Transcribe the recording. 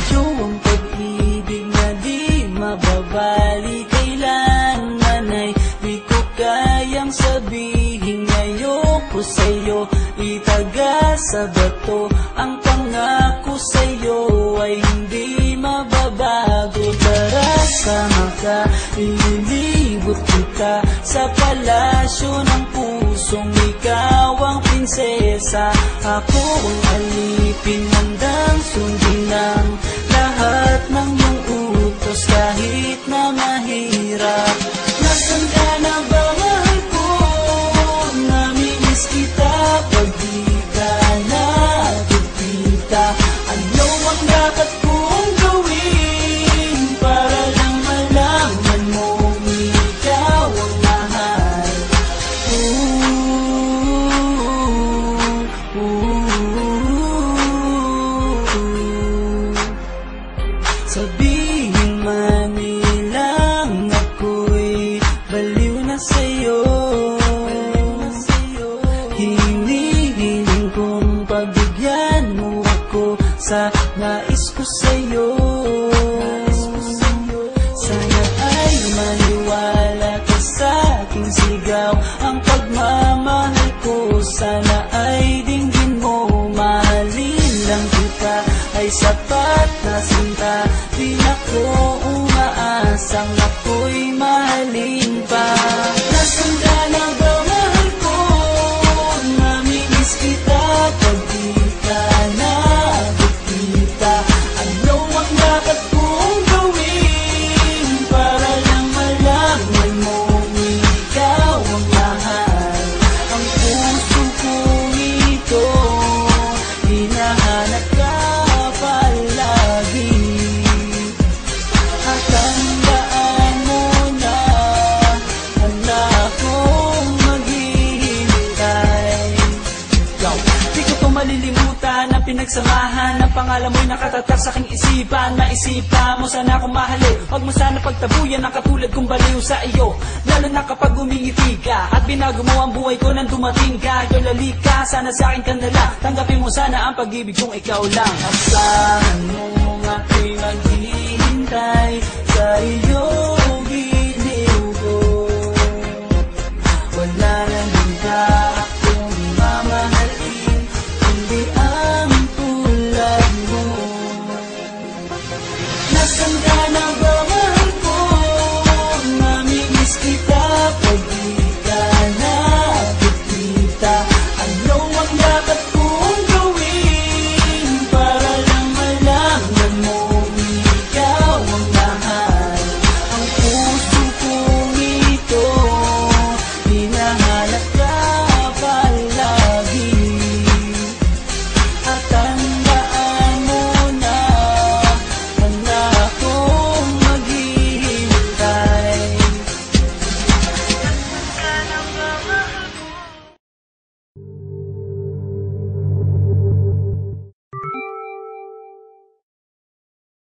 presyo ang pag-ibig na di mababali. Kailanman ay di ko kayang sabihin ayoko sa'yo, itaga sa bato. Ang pangako sa'yo ay hindi mababago. Tara, sama ka, ililibot kita sa palasyo ng pusong ikaw ang prinsesa. Ako ang alipin, handang sundin ng lahat ng iyong utos kahit na mahirap. Nasaan ka na ba, mahal ko? Namimiss kita pag di ka nakikita. Ano ang dapat kong gawin para lang malaman mong ikaw ang mahal? Sabihin man nilang ako'y baliw na sa'yo, hinihiling kong pagbigyan mo ako sa nais ko sa'yo. Sana ay maniwala ka sa aking sigaw, ang pagmamahal ko sana ay dinggin mo. Mahalin lang kita ay sapat na sinta, di ako umaasang ako'y mahalin pa. Nasaan ka na ba, mahal ko? Namimiss kita pag di ka nakikita. Ano ang dapat kong gawin para lang malaman mong ikaw ang mahal? Ang puso kong ito hinahanap ka palagi, at tandaan mo na handa akong maghihintay. Di ko to malilimutan ang pinagsamahan, ang pangalan mo'y nakatatak sa aking isipan. Maisipan mo sana akong mahalin, huwag mo sana pagtabuyan ang katulad kong baliw sa iyo. Lalo na kapag umingiti ka at binago mo ang buhay ko nang dumating ka. Yolali ka, sana sa akin ka nala, tanggapin mo sana ang pag-ibig kong ikaw lang. Asahan mo ako'y maghihintay sa iyong giliw ko. Wala na din ka akong mamahalin, hindi ang tulad mo. Nasaan ka na ba, mahal ko? Namimiss kita pag